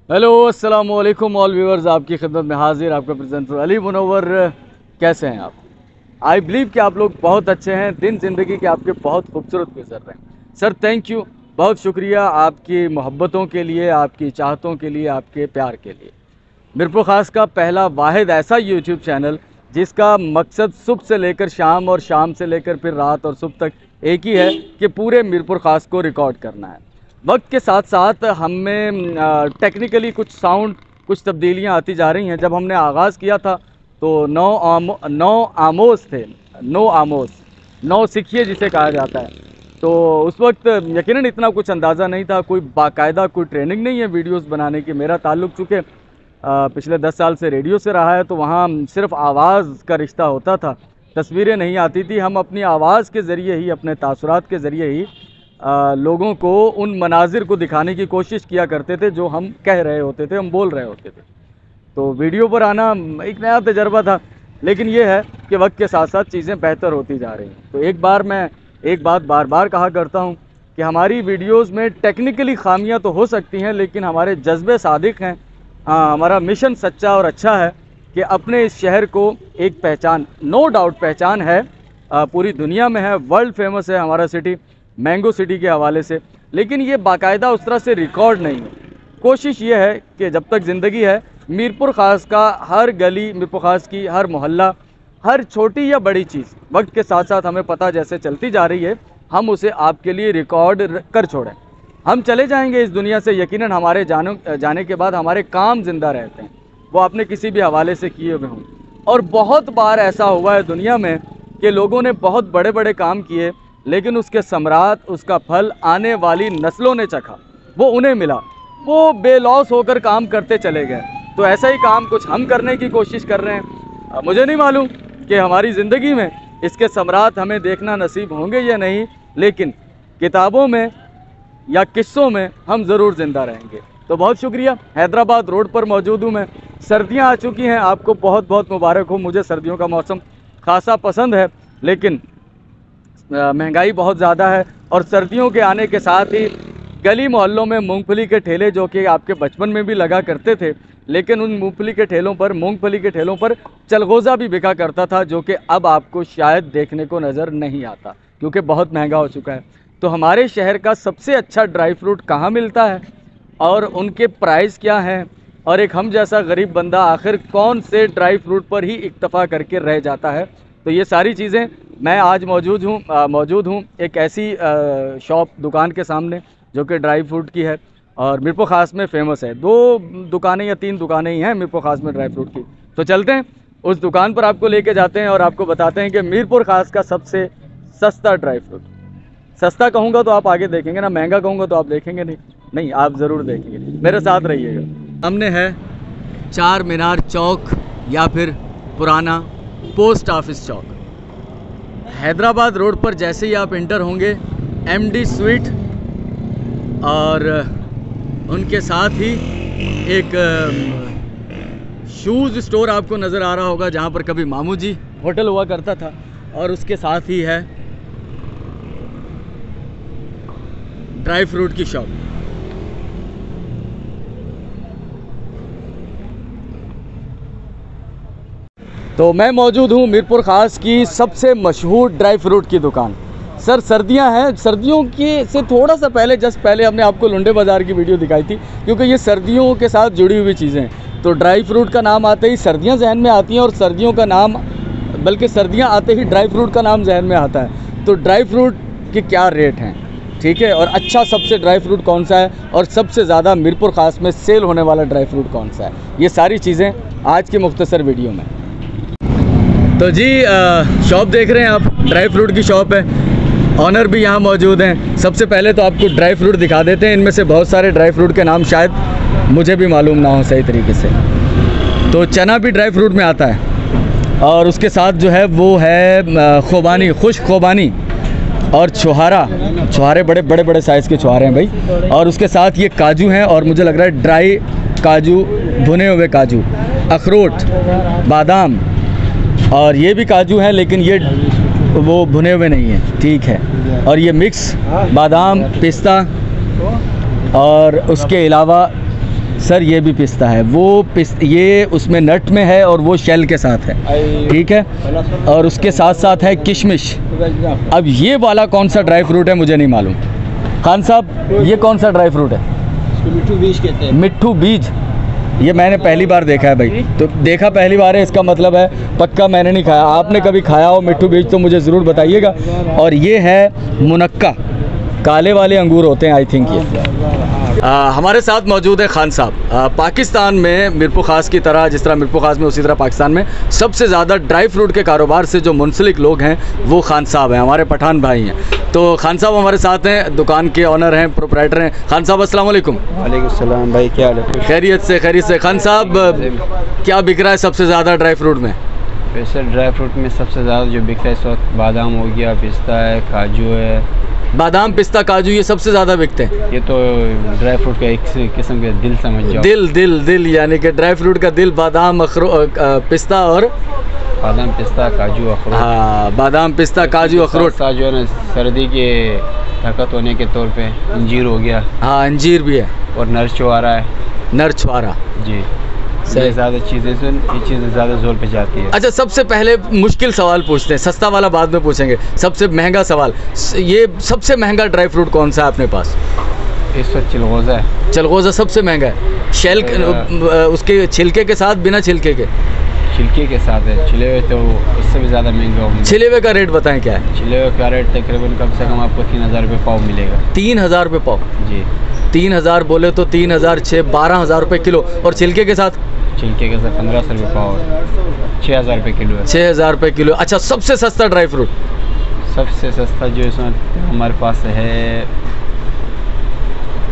Hello अस्सलाम वालेकुम all viewers, आपकी खिदमत में हाजिर आपका प्रेजेंटर अली मुनव्वर। कैसे हैं आप? आई बिलीव कि आप लोग बहुत अच्छे हैं। दिन ज़िंदगी के आपके बहुत खूबसूरत गुजर रहे हैं। सर थैंक यू, बहुत शुक्रिया आपकी मोहब्बतों के लिए, आपकी चाहतों के लिए, आपके प्यार के लिए। मीरपुर ख़ास का पहला वाहिद ऐसा यूट्यूब चैनल जिसका मकसद सुबह से लेकर शाम और शाम से लेकर फिर रात और सुबह तक एक ही है कि पूरे मीरपुर ख़ास को रिकॉर्ड करना है। वक्त के साथ साथ हमें टेक्निकली कुछ साउंड, कुछ तब्दीलियां आती जा रही हैं। जब हमने आगाज़ किया था तो 9 आमोज़ थे, 9 आमोज़, 9 सिखिए जिसे कहा जाता है। तो उस वक्त यकीनन इतना कुछ अंदाज़ा नहीं था, कोई बाकायदा कोई ट्रेनिंग नहीं है वीडियोस बनाने की। मेरा ताल्लुक़ चूँकि पिछले 10 साल से रेडियो से रहा है, तो वहाँ सिर्फ आवाज़ का रिश्ता होता था, तस्वीरें नहीं आती थी। हम अपनी आवाज़ के ज़रिए ही, अपने तासुरात के ज़रिए ही लोगों को उन मनाजिर को दिखाने की कोशिश किया करते थे जो हम कह रहे होते थे, हम बोल रहे होते थे। तो वीडियो पर आना एक नया तजर्बा था, लेकिन ये है कि वक्त के साथ साथ चीज़ें बेहतर होती जा रही हैं। तो मैं एक बात बार बार कहा करता हूँ कि हमारी वीडियोज़ में टेक्निकली खामियाँ तो हो सकती हैं, लेकिन हमारे जज्बे सादिक हैं। हमारा मिशन सच्चा और अच्छा है कि अपने इस शहर को एक पहचान, नो डाउट पहचान है, पूरी दुनिया में है, वर्ल्ड फेमस है हमारा सिटी, मैंगो सिटी के हवाले से। लेकिन ये बाकायदा उस तरह से रिकॉर्ड नहीं है। कोशिश ये है कि जब तक ज़िंदगी है, मीरपुर ख़ास का हर गली, मीरपुर ख़ास की हर मोहल्ला, हर छोटी या बड़ी चीज़ वक्त के साथ साथ हमें पता जैसे चलती जा रही है, हम उसे आपके लिए रिकॉर्ड कर छोड़ें। हम चले जाएंगे इस दुनिया से, यकीनन हमारे जाने के बाद हमारे काम ज़िंदा रहते हैं, वो आपने किसी भी हवाले से किए हुए हों। और बहुत बार ऐसा हुआ है दुनिया में कि लोगों ने बहुत बड़े बड़े काम किए, लेकिन उसके समरात, उसका फल आने वाली नस्लों ने चखा, वो उन्हें मिला, वो बेलौस होकर काम करते चले गए। तो ऐसा ही काम कुछ हम करने की कोशिश कर रहे हैं। मुझे नहीं मालूम कि हमारी ज़िंदगी में इसके समरात हमें देखना नसीब होंगे या नहीं, लेकिन किताबों में या किस्सों में हम ज़रूर ज़िंदा रहेंगे। तो बहुत शुक्रिया। हैदराबाद रोड पर मौजूद हूँ मैं। सर्दियाँ आ चुकी हैं, आपको बहुत बहुत मुबारक हो। मुझे सर्दियों का मौसम खासा पसंद है, लेकिन महंगाई बहुत ज़्यादा है। और सर्दियों के आने के साथ ही गली मोहल्लों में मूंगफली के ठेले, जो कि आपके बचपन में भी लगा करते थे, लेकिन उन मूंगफली के ठेलों पर चलगोज़ा भी बिका करता था, जो कि अब आपको शायद देखने को नज़र नहीं आता क्योंकि बहुत महंगा हो चुका है। तो हमारे शहर का सबसे अच्छा ड्राई फ्रूट कहाँ मिलता है और उनके प्राइस क्या हैं, और एक हम जैसा गरीब बंदा आखिर कौन से ड्राई फ्रूट पर ही इक्तफ़ा करके रह जाता है, तो ये सारी चीज़ें मैं आज मौजूद हूँ एक ऐसी शॉप, दुकान के सामने जो कि ड्राई फ्रूट की है और मीरपुर ख़ास में फ़ेमस है। 2 दुकानें या 3 दुकानें ही हैं मीरपुर ख़ास में ड्राई फ्रूट की। तो चलते हैं उस दुकान पर, आपको लेके जाते हैं और आपको बताते हैं कि मीरपुर ख़ास का सबसे सस्ता ड्राई फ्रूट। सस्ता कहूँगा तो आप आगे देखेंगे ना, महंगा कहूँगा तो आप देखेंगे नहीं, आप ज़रूर देखेंगे। मेरे साथ रहिएगा। सामने है चार मीनार चौक या फिर पुराना पोस्ट ऑफिस चौक। हैदराबाद रोड पर जैसे ही आप इंटर होंगे, MD स्वीट और उनके साथ ही एक शूज़ स्टोर आपको नज़र आ रहा होगा, जहाँ पर कभी मामू जी होटल हुआ करता था, और उसके साथ ही है ड्राई फ्रूट की शॉप। तो मैं मौजूद हूँ मीरपुर ख़ास की सबसे मशहूर ड्राई फ्रूट की दुकान। सर सर्दियाँ हैं, सर्दियों के से थोड़ा सा पहले, जस्ट पहले हमने आपको लुंडे बाज़ार की वीडियो दिखाई थी, क्योंकि ये सर्दियों के साथ जुड़ी हुई चीज़ें हैं। तो ड्राई फ्रूट का नाम आते ही सर्दियाँ जहन में आती हैं, और सर्दियों का नाम, बल्कि सर्दियाँ आते ही ड्राई फ्रूट का नाम जहन में आता है। तो ड्राई फ्रूट के क्या रेट हैं, ठीक है, और अच्छा सबसे ड्राई फ्रूट कौन सा है, और सबसे ज़्यादा मीरपुर ख़ास में सेल होने वाला ड्राई फ्रूट कौन सा है, ये सारी चीज़ें आज के मुख्तसर वीडियो में। तो जी शॉप देख रहे हैं आप, ड्राई फ्रूट की शॉप है, ऑनर भी यहाँ मौजूद हैं। सबसे पहले तो आपको ड्राई फ्रूट दिखा देते हैं। इनमें से बहुत सारे ड्राई फ्रूट के नाम शायद मुझे भी मालूम ना हो सही तरीके से। तो चना भी ड्राई फ्रूट में आता है, और उसके साथ जो है वो है खोबानी, खुश्क खोबानी, और छुहारे बड़े बड़े साइज़ के छुहारे हैं भाई। और उसके साथ ये काजू हैं, और मुझे लग रहा है ड्राई काजू, भुने हुए काजू, अखरोट, बादाम, और ये भी काजू हैं, लेकिन ये वो भुने हुए नहीं हैं, ठीक है। और ये मिक्स बादाम, पिस्ता, और उसके अलावा सर ये भी पिस्ता है, वो ये उसमें नट में है और वो शेल के साथ है, ठीक है, और उसके साथ साथ है किशमिश। अब ये वाला कौन सा ड्राई फ्रूट है मुझे नहीं मालूम। खान साहब ये कौन सा ड्राई फ्रूट है? मिट्ठू बीज कहते हैं। मिट्ठू बीज, ये मैंने पहली बार देखा है भाई। तो देखा पहली बार है, इसका मतलब है पक्का मैंने नहीं खाया। आपने कभी खाया हो मिट्ठू बीज तो मुझे ज़रूर बताइएगा। और ये है मुनक्का, काले वाले अंगूर होते हैं आई थिंक ये। हमारे साथ मौजूद है खान साहब। पाकिस्तान में मिरपुर ख़ास की तरह, जिस तरह मिरपुर ख़ास में उसी तरह पाकिस्तान में सबसे ज़्यादा ड्राई फ्रूट के कारोबार से जो मुंसलिक लोग हैं वो खान साहब हैं, हमारे पठान भाई हैं। तो खान साहब हमारे साथ हैं, दुकान के ऑनर हैं, प्रोप्राइटर हैं। खान साहब अस्सलाम वालेकुम। वालेकुम सलाम भाई, क्या हाल है? खैरियत से, खैरियत से। खान साहब क्या बिक रहा है सबसे ज़्यादा ड्राई फ्रूट में? वैसे ड्राई फ्रूट में सबसे ज़्यादा जो बिकता है इस वक्त बादाम हो गया, पिस्ता है, काजू है। बादाम, पिस्ता, काजू ये सबसे ज़्यादा बिकते हैं। ये तो ड्राई फ्रूट का एक किस्म के दिल समझ जाओ। दिल यानी कि ड्राई फ्रूट का दिल बादाम, पिस्ता और बादाम, पिस्ता, काजू, अखरोट। हाँ, बादाम, पिस्ता, काजू, अखरोट। जो है ना सर्दी के ताकत होने के तौर पे अंजीर हो गया। हाँ, अंजीर भी है और नरछुआरा है। नरछुआरा जी, सही। ज़्यादा चीज़ें से ये चीज़ें ज़्यादा जोर पे जाती है। अच्छा, सबसे पहले मुश्किल सवाल पूछते हैं, सस्ता वाला बाद में पूछेंगे। सबसे महंगा सवाल, ये सबसे महंगा ड्राई फ्रूट कौन सा है अपने पास? इस वक्त चिलगोज़ा है। चिलगोज़ा सबसे महंगा है। शेल उसके छिलके के साथ, बिना छिलके के? छिलके के साथ है। छिले हुए तो उससे भी ज़्यादा महंगा होगा। छिले हुए का रेट बताएं क्या है? छिले हुए का रेट तकरीबन कम से कम आपको 3000 रुपये पाव मिलेगा। 3000 रुपये पाव जी। 3000 बोले तो 3000 6 12,000 रुपये किलो। और छिलके के साथ? छिलके के साथ 1500 रुपये पाव है। 6000 रुपये किलो है। 6000 रुपये किलो। अच्छा, सबसे सस्ता ड्राई फ्रूट? सबसे सस्ता जो इसमें हमारे पास है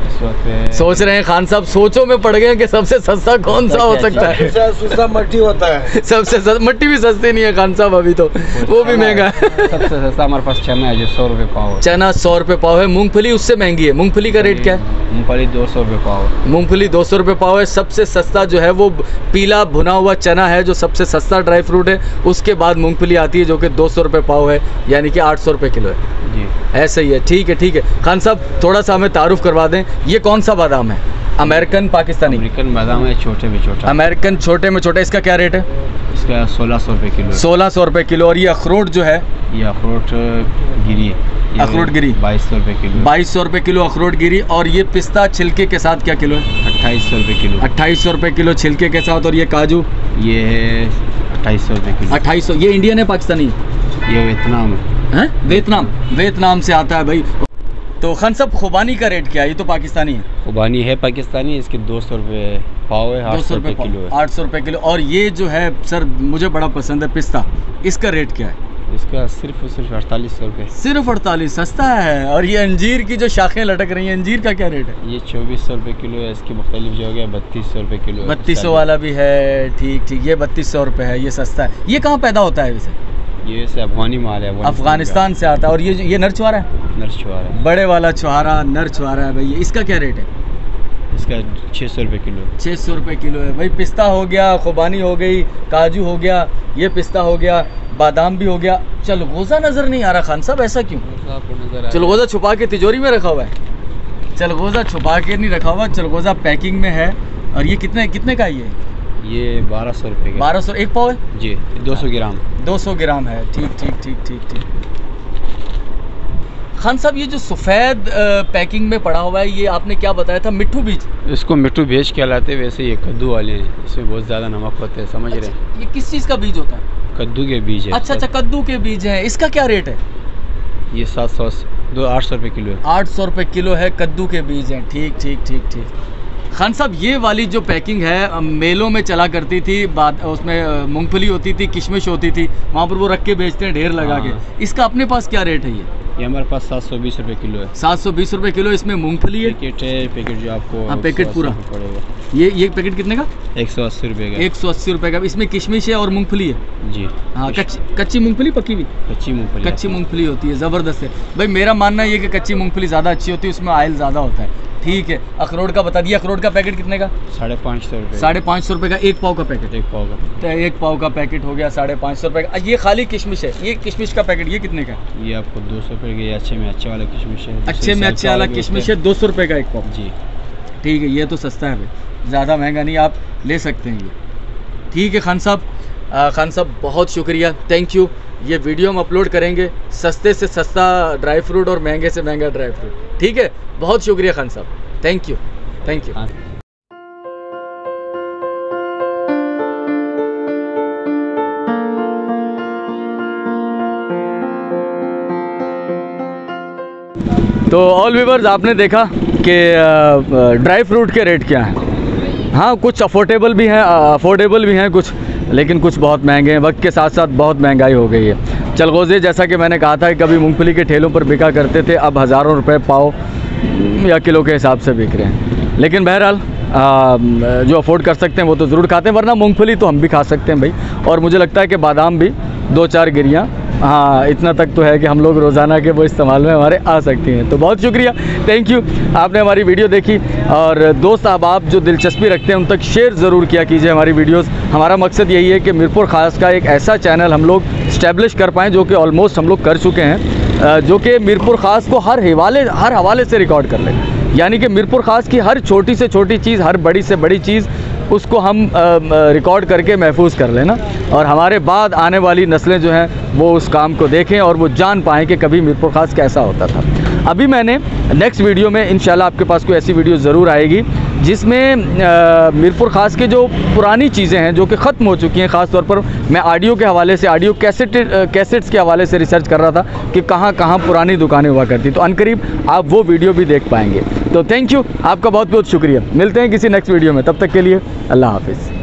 इस वक्त, सोच रहे हैं खान साहब, सोचों में पड़ गए कि सबसे सस्ता कौन सा हो सकता है। सस्ता मट्टी होता है। सबसे मट्टी भी सस्ती नहीं है खान साहब अभी तो, वो भी महंगा है। सबसे सस्ता हमारे पास चना है जो 100 रुपये पाव है। चना 100 रुपये पाव है। मूंगफली उससे महंगी है। मूंगफली का रेट क्या है? मूंगफली 200 रुपये पाव है। मूंगफली 200 रुपये पाव है। सबसे सस्ता जो है वो पीला भुना हुआ चना है, जो सबसे सस्ता ड्राई फ्रूट है। उसके बाद मूंगफली आती है जो कि 200 रुपये पाव है, यानी कि 800 रुपये किलो है जी। ऐसा ही है। ठीक है, ठीक है। खान साहब थोड़ा सा हमें तारुफ करवा दें, ये कौन सा बादाम है? अमेरिकन, पाकिस्तानी? अमेरिकन बादाम है, छोटे में छोटा। अमेरिकन छोटे में छोटा। इसका क्या रेट है? इसका 1600 रुपये किलो। 1600 रुपये किलो। और ये अखरोट जो है? ये अखरोट गिरी। अखरोट गिरी 2200 रुपये किलो। 2200 रुपये किलो अखरोट गिरी। और ये पिस्ता छिलके के साथ क्या किलो है? 2800 रुपये किलो। 2800 रुपये किलो छिलके के साथ। और ये काजू? ये है 2800 रुपये किलो। 2800। ये इंडियन है पाकिस्तानी? ये वियतनाम है। वियतनाम, वियतनाम से आता है भाई। तो खान साहब खुबानी का रेट क्या है? ये तो पाकिस्तानी है। खुबानी है पाकिस्तानी, इसके 200 रुपये पाव है, 800 रुपये किलो है। 800 रुपये किलो। और ये जो है सर मुझे बड़ा पसंद है पिस्ता, इसका रेट क्या है? इसका सिर्फ 4800 रुपये। सिर्फ 48, सस्ता है। और ये अंजीर की जो शाखें लटक रही हैं, अंजीर का क्या रेट है? ये 2400 रुपये किलो है। इसकी मुख्तलिफ जो हो गया 3200 रुपये किलो है। 3200 वाला भी है। ठीक ठीक, ये 3200 रुपये है, ये सस्ता है। ये कहाँ पैदा होता है वैसे? ये से अफगानी माल है, अफगानिस्तान से आता है। और ये नर छुआरा है? नर छुआरा, बड़े वाला छुआरा, नर छुआरा है भाई। इसका क्या रेट है? इसका 600 रुपये किलो। 600 रुपये किलो है भाई। पिस्ता हो गया, खुबानी हो गई, काजू हो गया, ये पिस्ता हो गया, बादाम भी हो गया। चलगोज़ा नज़र नहीं आ रहा खान साहब, ऐसा क्यों? चलगोज़ा छुपा के तिजोरी में रखा हुआ है? चलगोज़ा छुपा के नहीं रखा हुआ, चलगोज़ा पैकिंग में है। और ये कितने का है ये 1200 रुपये का। 1200 एक पाव है जी। 200 ग्राम। 200 ग्राम है। ठीक ठीक ठीक ठीक ठीक। खान साहब ये जो सफ़ेद पैकिंग में पड़ा हुआ है, ये आपने क्या बताया था? मिट्ठू बीज? इसको मिट्ठू बीज कहलाते। वैसे ये कद्दू वाले हैं, इसमें बहुत ज़्यादा नमक होता है, समझ रहे हैं? ये किस चीज़ का बीज होता है? कद्दू के बीज है। अच्छा, कद्दू के बीज हैं। इसका क्या रेट है? ये 800 रुपये किलो है। 800 रुपये किलो है, कद्दू के बीज हैं। ठीक ठीक ठीक ठीक। खान साहब ये वाली जो पैकिंग है मेलों में चला करती थी, उसमें मूंगफली होती थी, किशमिश होती थी, वहाँ पर वो रख के बेचते हैं ढेर लगा के। इसका अपने पास क्या रेट है? ये हमारे पास 720 रुपये किलो है। 720 रुपये किलो। इसमें मूंगफली है? पैकेट है, पैकेट जो आपको, हाँ पैकेट पूरा पड़ेगा। ये पैकेट कितने का? 180 रुपये का। 180 रुपये का। इसमें किशमिश है और मूंगफली है जी। हाँ, कच्ची मूंगफली, पकी हुई? कच्ची मूंगफली। कच्ची मूंगफली होती है, ज़बरदस्त है भाई। मेरा मानना है कि कच्ची मूंगफली ज़्यादा अच्छी होती है, उसमें ऑयल ज़्यादा होता है। ठीक है। अखरोट का बता दिया। अखरोट का पैकेट कितने का? 550 रुपये। 550 रुपये का एक पाव का पैकेट? एक पाव का। एक पाव का पैकेट हो गया 550 रुपये का। ये खाली किशमिश है, ये किशमिश का पैकेट ये कितने का? ये आपको 200 रुपये का। अच्छे में अच्छा वाला किशमिश है। अच्छे में अच्छा वाला किशमिश है, 200 रुपये का एक पाव जी। ठीक है, ये तो सस्ता है भाई। ज़्यादा महंगा नहीं, आप ले सकते हैं ये। ठीक है खान साहब बहुत शुक्रिया, थैंक यू। ये वीडियो हम अपलोड करेंगे, सस्ते से सस्ता ड्राई फ्रूट और महंगे से महंगा ड्राई फ्रूट। ठीक है, बहुत शुक्रिया खान साहब, थैंक यू, थैंक यू। तो ऑल व्यूअर्स, आपने देखा कि ड्राई फ्रूट के रेट क्या हैं। हाँ, कुछ अफोर्डेबल भी हैं कुछ, लेकिन कुछ बहुत महंगे हैं। वक्त के साथ साथ बहुत महंगाई हो गई है। चलगोज़े जैसा कि मैंने कहा था, कभी मूंगफली के ठेलों पर बिका करते थे, अब हज़ारों रुपए पाव या किलो के हिसाब से बिक रहे हैं। लेकिन बहरहाल जो अफोर्ड कर सकते हैं वो तो ज़रूर खाते हैं, वरना मूंगफली तो हम भी खा सकते हैं भाई। और मुझे लगता है कि बादाम भी 2-4 गिरियाँ, हाँ इतना तक तो है कि हम लोग रोज़ाना के वो इस्तेमाल में हमारे आ सकती हैं। तो बहुत शुक्रिया, थैंक यू, आपने हमारी वीडियो देखी। और दोस्त आप जो दिलचस्पी रखते हैं उन तक शेयर ज़रूर किया कीजिए हमारी वीडियोस। हमारा मकसद यही है कि मीरपुर ख़ास का एक ऐसा चैनल हम लोग इस्टेब्लिश कर पाएँ, जो कि ऑलमोस्ट हम लोग कर चुके हैं, जो कि मीरपुर ख़ास को हर हवाले से रिकॉर्ड कर ले। यानी कि मीरपुर ख़ास की हर छोटी से छोटी चीज़, हर बड़ी से बड़ी चीज़, उसको हम रिकॉर्ड करके महफूज कर लेना, और हमारे बाद आने वाली नस्लें जो हैं वो उस काम को देखें और वो जान पाएँ कि कभी मीरपुर ख़ास कैसा होता था। अभी मैंने नेक्स्ट वीडियो में इंशाल्लाह आपके पास कोई ऐसी वीडियो ज़रूर आएगी जिसमें मीरपुर ख़ास के जो पुरानी चीज़ें हैं जो कि ख़त्म हो चुकी हैं, ख़ास तौर पर मैं ऑडियो के हवाले से, ऑडियो कैसेट्स के हवाले से रिसर्च कर रहा था कि कहाँ कहाँ पुरानी दुकानें हुआ करती। तो अनकरीब आप वो वीडियो भी देख पाएंगे। तो थैंक यू, आपका बहुत बहुत शुक्रिया। मिलते हैं किसी नेक्स्ट वीडियो में, तब तक के लिए अल्लाह हाफिज़।